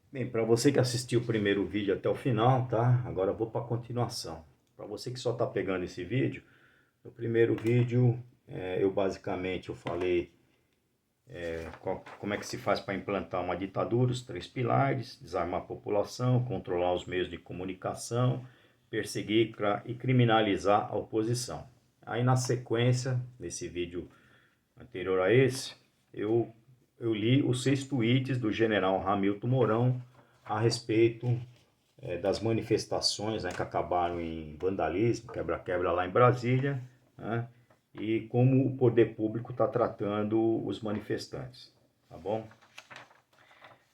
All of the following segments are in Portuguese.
Bem, para você que assistiu o primeiro vídeo até o final, tá? Agora eu vou para a continuação. Para você que só está pegando esse vídeo, no primeiro vídeo eu falei como é que se faz para implantar uma ditadura, os três pilares: desarmar a população, controlar os meios de comunicação, perseguir e criminalizar a oposição. Aí na sequência, nesse vídeo anterior a esse, eu li os 6 tweets do general Hamilton Mourão a respeito das manifestações, né, que acabaram em vandalismo, quebra-quebra lá em Brasília, né, e como o poder público está tratando os manifestantes, tá bom?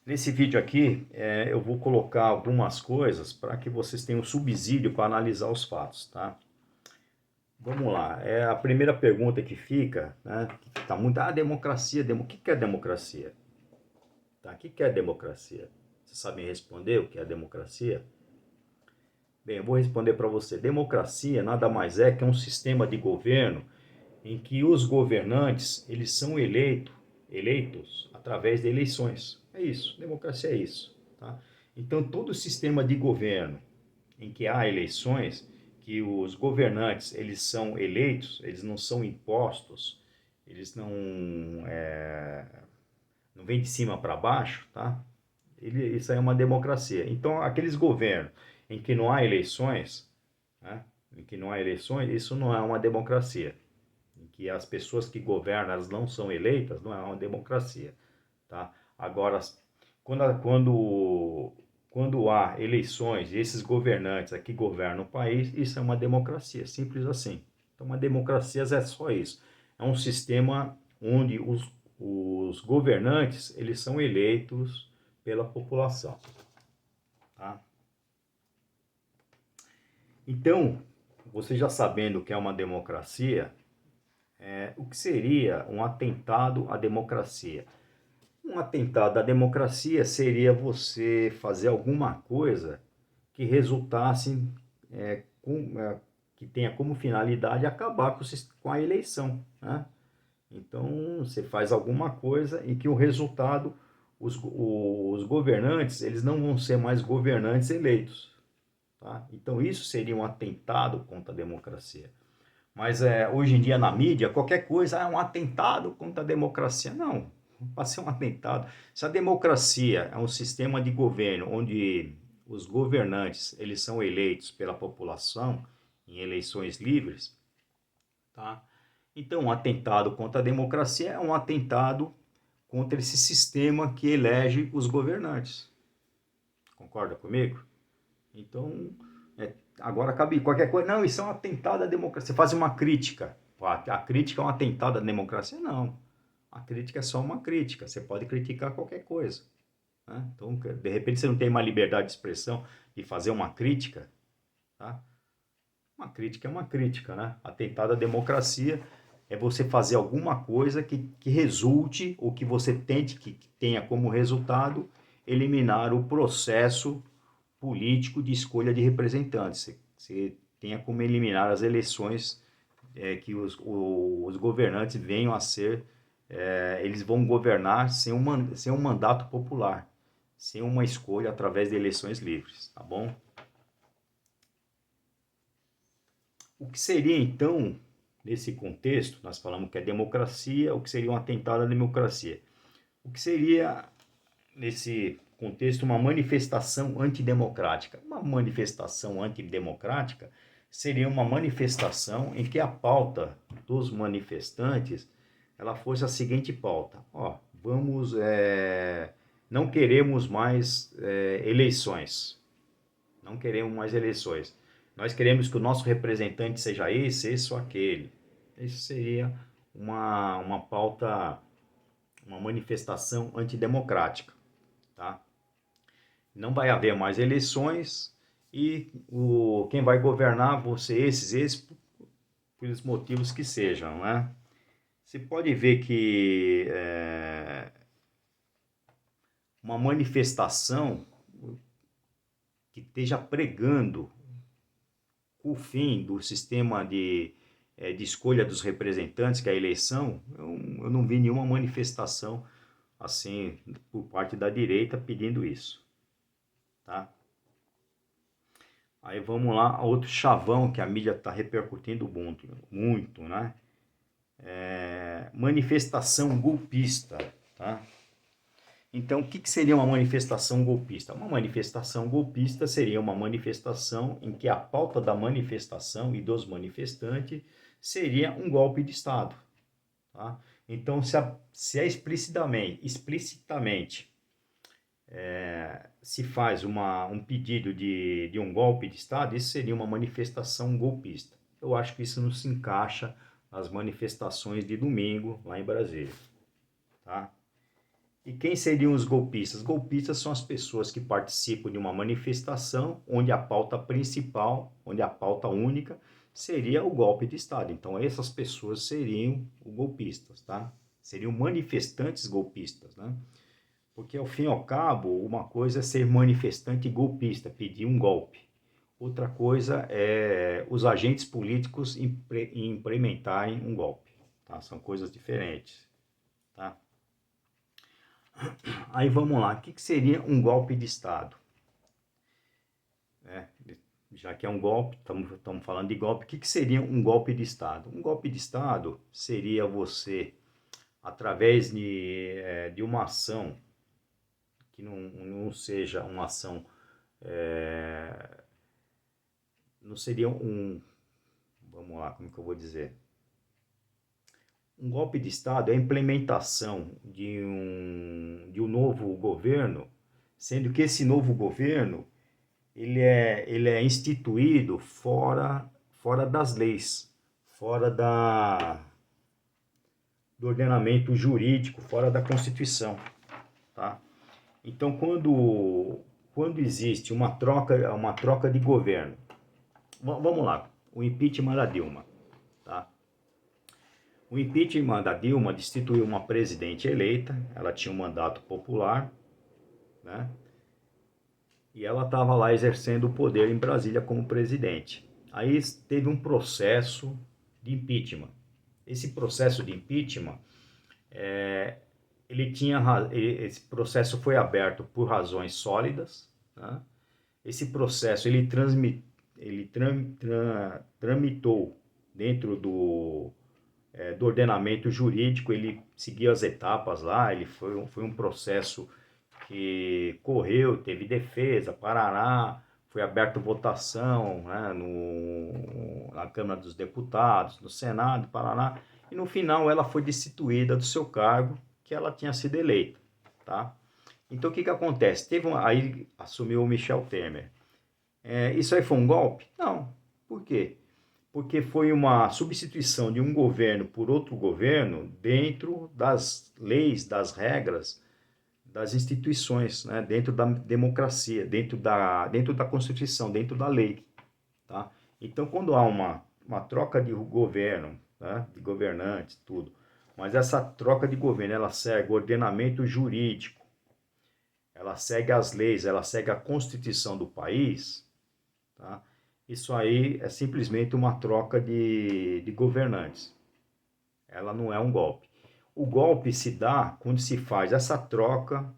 Nesse vídeo aqui eu vou colocar algumas coisas para que vocês tenham subsídio para analisar os fatos, tá? Vamos lá, a primeira pergunta que fica, né, que está muito, democracia, o que é democracia? Tá, o que é democracia? Vocês sabem responder o que é democracia? Bem, eu vou responder para você. Democracia nada mais é que um sistema de governo em que os governantes eles são eleitos através de eleições. É isso, democracia é isso. Tá? Então, todo sistema de governo em que há eleições, que os governantes eles são eleitos, eles não são impostos, eles não vêm de cima para baixo, tá? Isso aí é uma democracia. Então, aqueles governos em que não há eleições, né? Em que não há eleições, isso não é uma democracia. Em que as pessoas que governam elas não são eleitas, não é uma democracia, tá? Agora, quando há eleições e esses governantes aqui governam o país, isso é uma democracia, simples assim. Então, uma democracia é só isso. É um sistema onde os governantes eles são eleitos pela população, tá? Então, você já sabendo o que é uma democracia, o que seria um atentado à democracia? Um atentado à democracia seria você fazer alguma coisa que resultasse, que tenha como finalidade acabar com a eleição, né? Então, você faz alguma coisa em que o resultado, os governantes, eles não vão ser mais governantes eleitos, tá? Então, isso seria um atentado contra a democracia. Mas hoje em dia na mídia, qualquer coisa é um atentado contra a democracia. Não, pode ser um atentado. Se a democracia é um sistema de governo onde os governantes eles são eleitos pela população em eleições livres, tá? Então, um atentado contra a democracia é um atentado contra esse sistema que elege os governantes. Concorda comigo? Então, agora cabe qualquer coisa. Não, isso é um atentado à democracia. Você faz uma crítica. A crítica é um atentado à democracia? Não. A crítica é só uma crítica. Você pode criticar qualquer coisa, né? Então, de repente, você não tem uma liberdade de expressão de fazer uma crítica. Tá? Uma crítica é uma crítica, né? Atentado à democracia é você fazer alguma coisa que resulte, ou que você tente que tenha como resultado, eliminar o processo político de escolha de representantes. Você tenha como eliminar as eleições que os governantes venham a ser, eles vão governar sem um mandato popular, sem uma escolha através de eleições livres, tá bom? O que seria então, nesse contexto, nós falamos que é democracia, o que seria um atentado à democracia? O que seria, nesse contexto, uma manifestação antidemocrática? Uma manifestação antidemocrática seria uma manifestação em que a pauta dos manifestantes ela fosse a seguinte pauta: ó, não queremos mais eleições, não queremos mais eleições. Nós queremos que o nosso representante seja esse ou aquele. Isso seria uma pauta, uma manifestação antidemocrática, tá? Não vai haver mais eleições e quem vai governar vão ser esses pelos motivos que sejam, né? Você pode ver que uma manifestação que esteja pregando o fim do sistema de escolha dos representantes, que é a eleição, eu não vi nenhuma manifestação assim, por parte da direita pedindo isso, tá? Aí vamos lá, outro chavão que a mídia está repercutindo muito, né? Manifestação golpista, tá? Então, o que seria uma manifestação golpista? Uma manifestação golpista seria uma manifestação em que a pauta da manifestação e dos manifestantes seria um golpe de Estado, tá? Então, se é explicitamente se faz um pedido de um golpe de Estado, isso seria uma manifestação golpista. Eu acho que isso não se encaixa nas manifestações de domingo lá em Brasília, tá? E quem seriam os golpistas? Golpistas são as pessoas que participam de uma manifestação onde a pauta principal, onde a pauta única seria o golpe de Estado. Então essas pessoas seriam os golpistas, tá? Seriam manifestantes golpistas, né? Porque ao fim e ao cabo, uma coisa é ser manifestante golpista, pedir um golpe. Outra coisa é os agentes políticos implementarem um golpe, tá? São coisas diferentes, tá? Aí vamos lá, o que seria um golpe de Estado? Já que é um golpe, estamos falando de golpe, o que seria um golpe de Estado? Um golpe de Estado seria você, através de uma ação que não seja uma ação, não seria vamos lá, como que eu vou dizer? Um golpe de Estado é a implementação de um novo governo, sendo que esse novo governo ele é instituído fora das leis, fora do ordenamento jurídico, fora da Constituição, tá? Então, quando existe uma troca de governo, vamos lá, o impeachment da Dilma, tá? O impeachment da Dilma destituiu uma presidente eleita, ela tinha um mandato popular, né? E ela estava lá exercendo o poder em Brasília como presidente. Aí teve um processo de impeachment. Esse processo de impeachment, esse processo foi aberto por razões sólidas, né? Esse processo tramitou dentro do ordenamento jurídico, ele seguiu as etapas lá, ele foi um processo que correu, teve defesa, parará, foi aberta votação, né, na Câmara dos Deputados, no Senado, parará, e no final ela foi destituída do seu cargo, que ela tinha sido eleita, tá? Então o que acontece? Aí assumiu o Michel Temer. Isso aí foi um golpe? Não. Por quê? Porque foi uma substituição de um governo por outro governo dentro das leis, das regras, das instituições, né? Dentro da democracia, dentro da Constituição, dentro da lei. Tá? Então, quando há uma troca de governo, né? De governantes, tudo, mas essa troca de governo, ela segue o ordenamento jurídico, ela segue as leis, ela segue a Constituição do país, tá? Isso aí é simplesmente uma troca de governantes. Ela não é um golpe. O golpe se dá quando se faz essa troca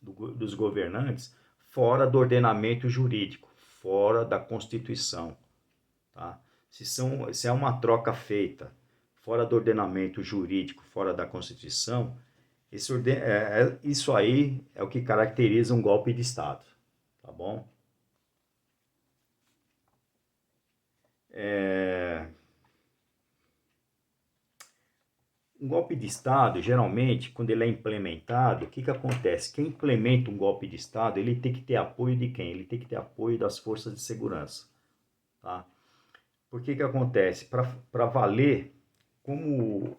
dos governantes fora do ordenamento jurídico, fora da Constituição. Tá? Se é uma troca feita fora do ordenamento jurídico, fora da Constituição, isso aí é o que caracteriza um golpe de Estado. Tá bom? Um golpe de Estado, geralmente, quando ele é implementado, o que acontece? Quem implementa um golpe de Estado, ele tem que ter apoio de quem? Ele tem que ter apoio das forças de segurança. Tá? Por que acontece? Para valer como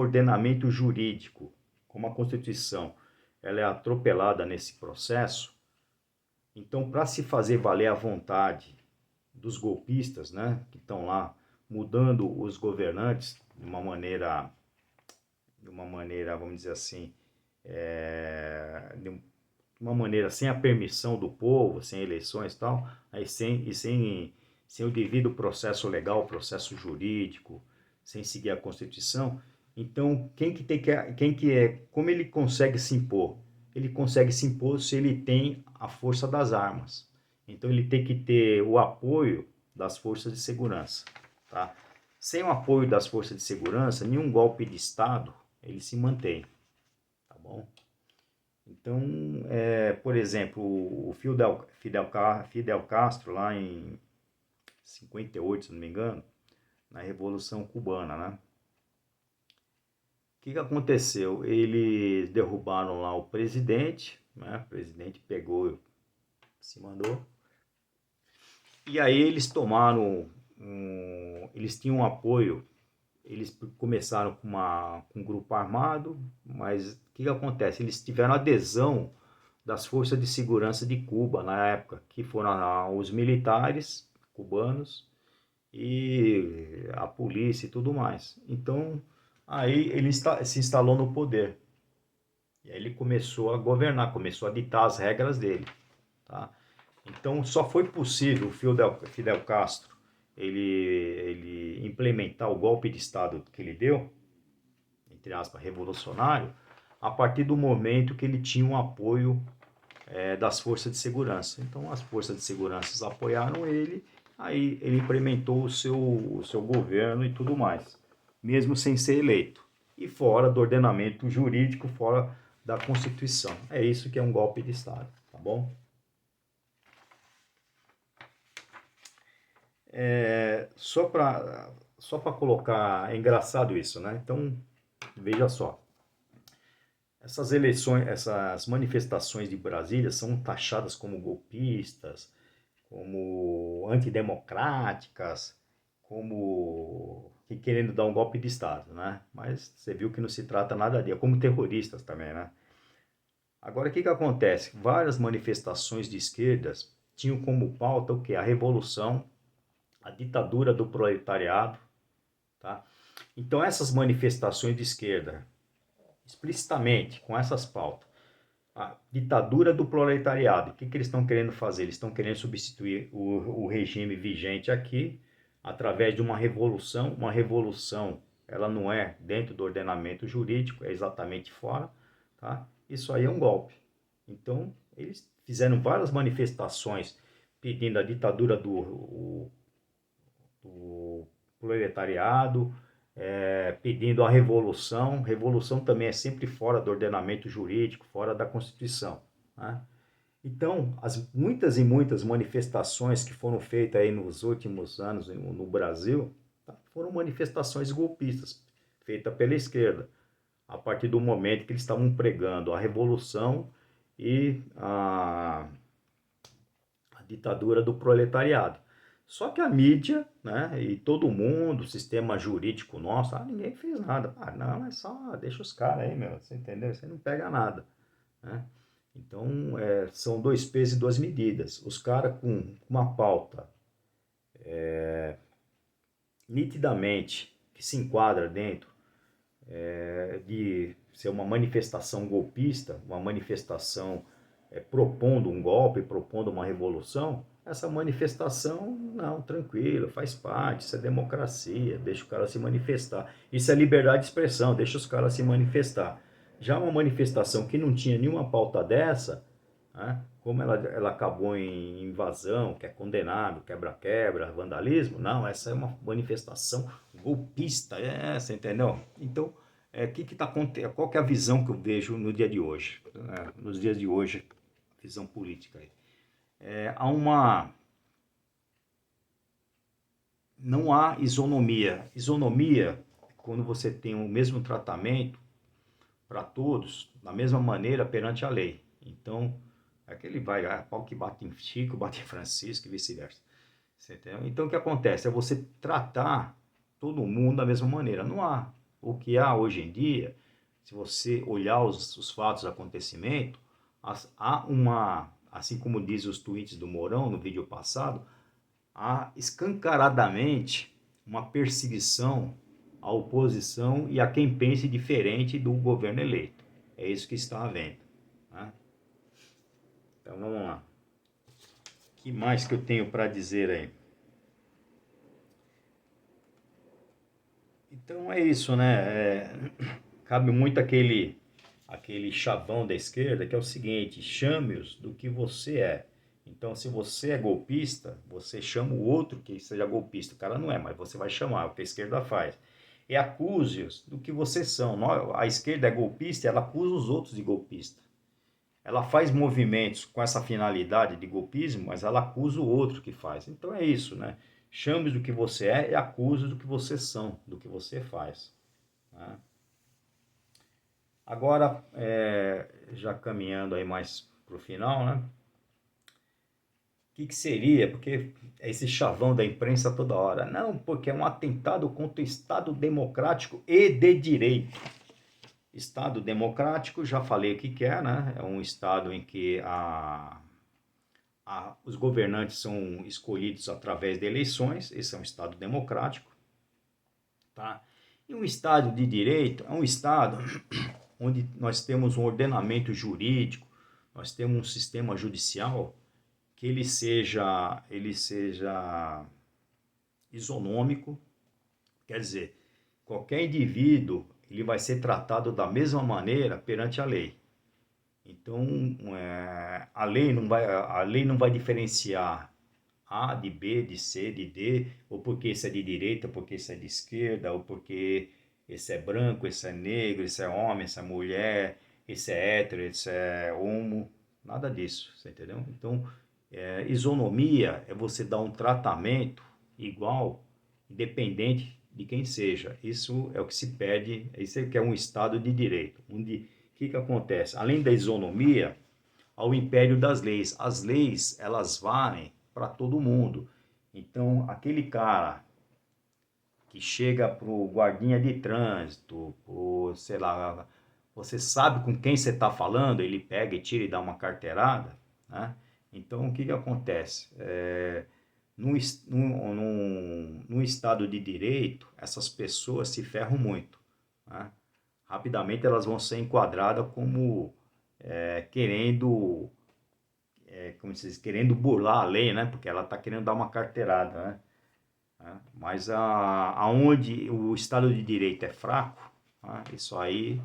ordenamento jurídico, como a Constituição, ela é atropelada nesse processo, então, para se fazer valer a vontade dos golpistas, né, que estão lá mudando os governantes de uma maneira, vamos dizer assim, de uma maneira sem a permissão do povo, sem eleições e tal, aí sem o devido processo legal, processo jurídico, sem seguir a Constituição. Então, como ele consegue se impor? Ele consegue se impor se ele tem a força das armas. Então, ele tem que ter o apoio das forças de segurança, tá? Sem o apoio das forças de segurança, nenhum golpe de Estado ele se mantém, tá bom? Então, por exemplo, o Fidel Castro, lá em 58, se não me engano, na Revolução Cubana, né? O que aconteceu? Eles derrubaram lá o presidente, né? O presidente pegou, se mandou. E aí eles tomaram, eles tinham um apoio, eles começaram com um grupo armado, mas o que acontece? Eles tiveram adesão das forças de segurança de Cuba na época, que foram os militares cubanos e a polícia e tudo mais. Então, aí ele se instalou no poder. E aí ele começou a governar, começou a ditar as regras dele, tá? Então, só foi possível o Fidel Castro ele implementar o golpe de Estado que ele deu, entre aspas, revolucionário, a partir do momento que ele tinha um apoio das forças de segurança. Então, as forças de segurança apoiaram ele, aí ele implementou o seu governo e tudo mais, mesmo sem ser eleito. E fora do ordenamento jurídico, fora da Constituição. É isso que é um golpe de Estado, tá bom? Só para colocar, é engraçado isso, né? Então, veja só. Essas eleições, essas manifestações de Brasília são taxadas como golpistas, como antidemocráticas, como que querendo dar um golpe de Estado, né? Mas você viu que não se trata nada disso, como terroristas também, né? Agora, o que acontece? Várias manifestações de esquerdas tinham como pauta o que? A revolução, a ditadura do proletariado, tá? Então, essas manifestações de esquerda, explicitamente, com essas pautas, a ditadura do proletariado. O que eles estão querendo fazer? Eles estão querendo substituir o regime vigente aqui através de uma revolução. Uma revolução, ela não é dentro do ordenamento jurídico, é exatamente fora. Tá? Isso aí é um golpe. Então, eles fizeram várias manifestações pedindo a ditadura do proletariado, pedindo a revolução. Revolução também é sempre fora do ordenamento jurídico, fora da Constituição. Né? Então, muitas e muitas manifestações que foram feitas aí nos últimos anos no Brasil, tá? Foram manifestações golpistas, feitas pela esquerda, a partir do momento que eles estavam pregando a revolução e a ditadura do proletariado. Só que a mídia, né, e todo mundo, o sistema jurídico nosso, ninguém fez nada. Não, é só deixa os caras aí, meu, você entendeu? Você não pega nada, né? Então, são dois pesos e duas medidas. Os caras com uma pauta nitidamente que se enquadra dentro de ser uma manifestação golpista, uma manifestação propondo um golpe, propondo uma revolução, essa manifestação, não, tranquilo, faz parte, isso é democracia, deixa o cara se manifestar. Isso é liberdade de expressão, deixa os caras se manifestar. Já uma manifestação que não tinha nenhuma pauta dessa, né, como ela acabou em invasão, que é condenável, quebra-quebra, vandalismo, não, essa é uma manifestação golpista, você entendeu? Então, qual que é a visão que eu vejo no dia de hoje, né, nos dias de hoje, visão política aí? Há uma não há isonomia. Isonomia é quando você tem o mesmo tratamento para todos, da mesma maneira perante a lei. Então, aquele vai, pau que bate em Chico, bate em Francisco e vice-versa. Então, o que acontece? É você tratar todo mundo da mesma maneira. Não há. O que há hoje em dia, se você olhar os fatos, acontecimentos, há uma, assim como diz os tweets do Mourão no vídeo passado, há escancaradamente uma perseguição à oposição e a quem pense diferente do governo eleito. É isso que está havendo. Né? Então vamos lá. O que mais que eu tenho para dizer aí? Então é isso, né? Cabe muito aquele chavão da esquerda que é o seguinte: chame-os do que você é. Então, se você é golpista, você chama o outro que seja golpista. O cara não é, mas você vai chamar, o que a esquerda faz. E acuse-os do que vocês são. A esquerda é golpista, ela acusa os outros de golpista. Ela faz movimentos com essa finalidade de golpismo, mas ela acusa o outro que faz. Então é isso, né? Chame do que você é e acuse do que vocês são, do que você faz. Né? Agora, já caminhando aí mais para o final, né? O que seria? Porque é esse chavão da imprensa toda hora. Não, porque é um atentado contra o Estado democrático e de direito. Estado democrático, já falei o que é, né? É um Estado em que os governantes são escolhidos através de eleições. Esse é um Estado democrático. Tá? E um Estado de direito é um Estado onde nós temos um ordenamento jurídico, nós temos um sistema judicial que ele seja isonômico, quer dizer, qualquer indivíduo ele vai ser tratado da mesma maneira perante a lei. Então, a lei não vai diferenciar A de B, de C, de D, ou porque esse é de direita, porque esse é de esquerda, ou porque esse é branco, esse é negro, esse é homem, esse é mulher, esse é hétero, esse é homo, nada disso, você entendeu? Então, isonomia é você dar um tratamento igual, independente de quem seja. Isso é o que se pede, isso é que é um Estado de direito, onde o que acontece? Além da isonomia, ao império das leis. As leis, elas valem para todo mundo. Então, aquele cara que chega pro guardinha de trânsito, sei lá, você sabe com quem você está falando, ele pega e tira e dá uma carteirada, né? Então, o que acontece? No estado de direito, essas pessoas se ferram muito, né? Rapidamente elas vão ser enquadradas como querendo, como se diz, querendo burlar a lei, né? Porque ela está querendo dar uma carteirada, né? Mas aonde o Estado de Direito é fraco, né? Isso aí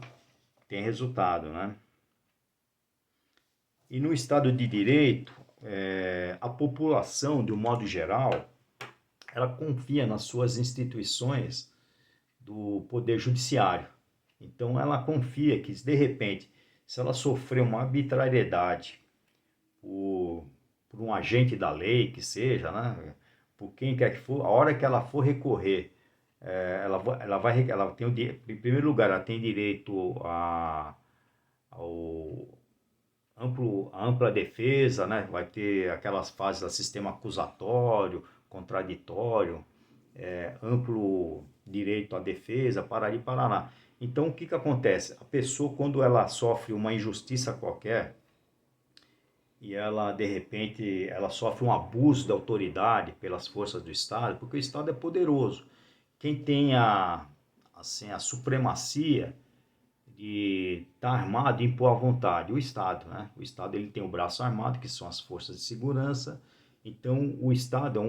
tem resultado, né? E no Estado de Direito, a população, de um modo geral, ela confia nas suas instituições do Poder Judiciário. Então, ela confia que, de repente, se ela sofrer uma arbitrariedade por um agente da lei, que seja, né? Por quem quer que for, a hora que ela for recorrer, ela tem em primeiro lugar, ela tem direito ao a ampla defesa, né? Vai ter aquelas fases do sistema acusatório, contraditório, amplo direito à defesa, parari, parará. Então, o que acontece? A pessoa, quando ela sofre uma injustiça qualquer, e ela, de repente, ela sofre um abuso da autoridade pelas forças do Estado, porque o Estado é poderoso. Quem tem assim, a supremacia de estar armado e impor à vontade, o Estado, né? O Estado ele tem o braço armado, que são as forças de segurança. Então, o Estado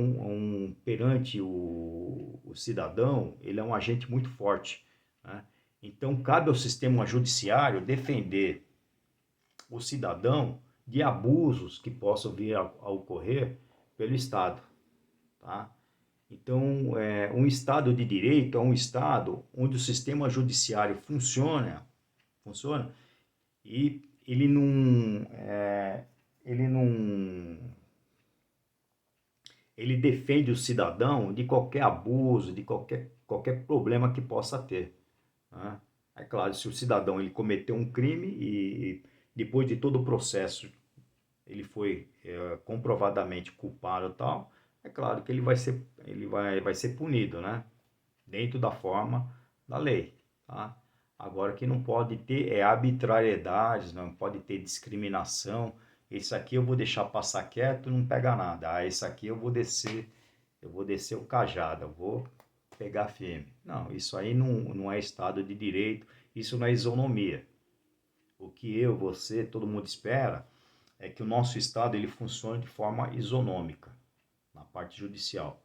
perante o cidadão, ele é um agente muito forte, né? Então, cabe ao sistema judiciário defender o cidadão de abusos que possam vir a ocorrer pelo Estado, tá? Então, um Estado de direito é um Estado onde o sistema judiciário funciona e ele defende o cidadão de qualquer abuso, de qualquer problema que possa ter, né? É claro, se o cidadão ele cometeu um crime e depois de todo o processo ele foi comprovadamente culpado e tal, é claro que ele vai ser punido, né? Dentro da forma da lei, tá? Agora que não pode ter arbitrariedades, não pode ter discriminação. Esse aqui eu vou deixar passar quieto, não pega nada. Esse aqui eu vou descer o cajado, eu vou pegar firme. Não, isso aí não é Estado de Direito, isso não é isonomia. O que você, todo mundo espera é que o nosso Estado ele funcione de forma isonômica, na parte judicial.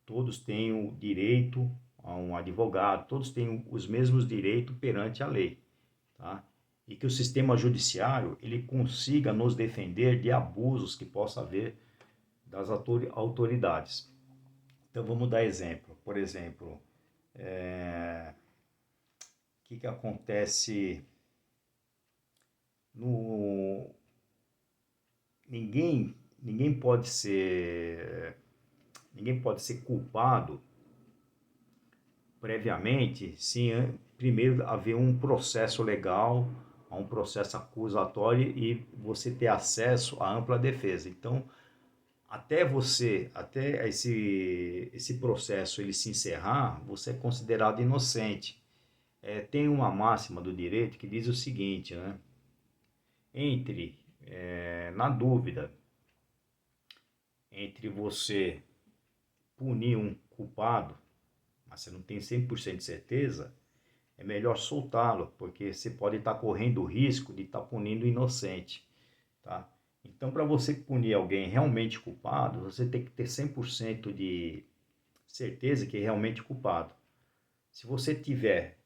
Todos têm o direito a um advogado, todos têm os mesmos direitos perante a lei, tá? E que o sistema judiciário ele consiga nos defender de abusos que possa haver das autoridades. Então vamos dar exemplo. Por exemplo, o que acontece no ninguém pode ser culpado previamente se primeiro haver um processo legal, um processo acusatório e você ter acesso à ampla defesa. Então, até esse processo ele se encerrar, você é considerado inocente. Tem uma máxima do direito que diz o seguinte, né? Na dúvida, entre você punir um culpado, mas você não tem 100% de certeza, é melhor soltá-lo, porque você pode estar correndo o risco de estar punindo o inocente, tá? Então, para você punir alguém realmente culpado, você tem que ter 100% de certeza que é realmente culpado. Se você tiver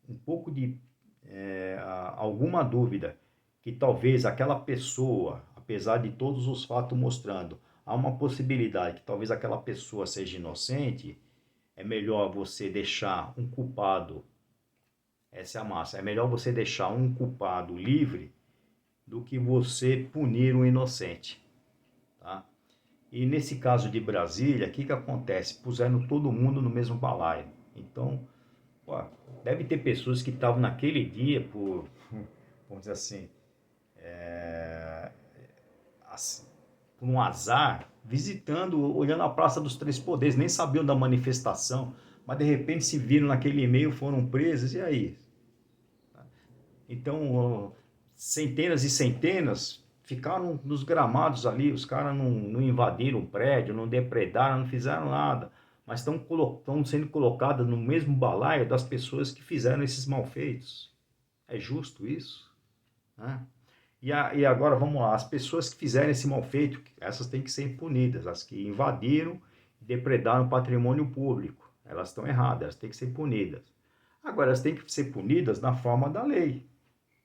um pouco de alguma dúvida que talvez aquela pessoa, apesar de todos os fatos mostrando, há uma possibilidade que talvez aquela pessoa seja inocente, é melhor você deixar um culpado, essa é a massa, é melhor você deixar um culpado livre do que você punir um inocente, tá? E nesse caso de Brasília, o que acontece? Puseram todo mundo no mesmo balaio. Então, pô, deve ter pessoas que estavam naquele dia vamos dizer assim, por um azar, visitando, olhando a Praça dos Três Poderes, nem sabiam da manifestação, mas de repente se viram naquele e-mail, foram presos, e aí? Então, centenas e centenas ficaram nos gramados ali, os caras não invadiram o prédio, não depredaram, não fizeram nada, mas estão sendo colocadas no mesmo balaio das pessoas que fizeram esses malfeitos. É justo isso? Né? E agora, vamos lá, as pessoas que fizeram esse malfeito, essas têm que ser punidas, as que invadiram e depredaram o patrimônio público, elas estão erradas, elas têm que ser punidas. Agora, elas têm que ser punidas na forma da lei,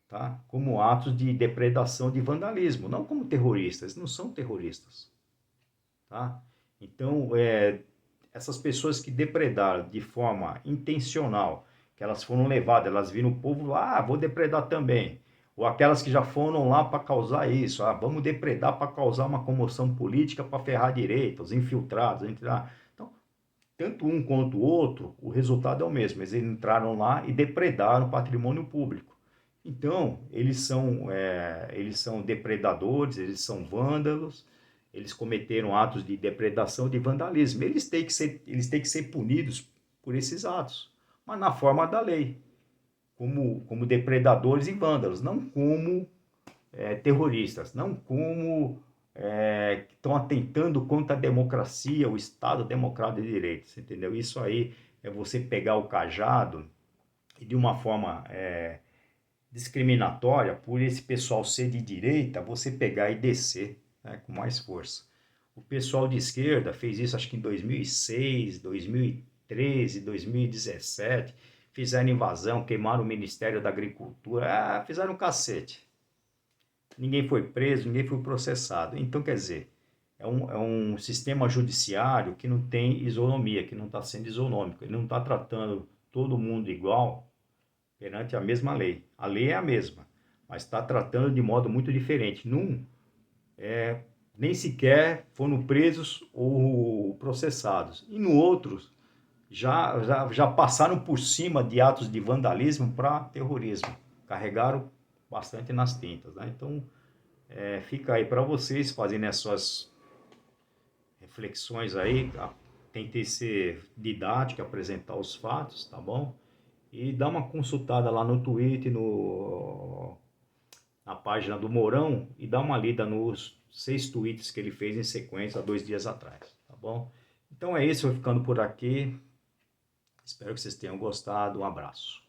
tá? Como atos de depredação, de vandalismo, não como terroristas, não são terroristas, tá? Então, essas pessoas que depredaram de forma intencional, que elas foram levadas, elas viram o povo lá, vou depredar também, ou aquelas que já foram lá para causar isso, vamos depredar para causar uma comoção política, para ferrar a direita, os infiltrados, então, tanto um quanto o outro, o resultado é o mesmo, eles entraram lá e depredaram o patrimônio público. Então, eles são depredadores, eles são vândalos, eles cometeram atos de depredação, de vandalismo. Eles têm que ser punidos por esses atos, mas na forma da lei, como depredadores e vândalos, não como terroristas, não como que estão atentando contra a democracia, o Estado Democrático de Direito, entendeu? Isso aí é você pegar o cajado e de uma forma discriminatória, por esse pessoal ser de direita, você pegar e descer, né, com mais força. O pessoal de esquerda fez isso acho que em 2006, 2013, 2017, fizeram invasão, queimaram o Ministério da Agricultura, fizeram um cacete. Ninguém foi preso, ninguém foi processado. Então, quer dizer, é um sistema judiciário que não tem isonomia, que não está sendo isonômico, ele não está tratando todo mundo igual perante a mesma lei. A lei é a mesma, mas está tratando de modo muito diferente. Nem sequer foram presos ou processados. E no outro, já passaram por cima de atos de vandalismo para terrorismo. Carregaram bastante nas tintas, né? Então, fica aí para vocês fazerem as suas reflexões aí. Tá? Tentei ser didático, apresentar os fatos, tá bom? E dá uma consultada lá no Twitter, na página do Mourão, e dá uma lida nos 6 tweets que ele fez em sequência há 2 dias atrás, tá bom? Então é isso, eu vou ficando por aqui. Espero que vocês tenham gostado. Um abraço.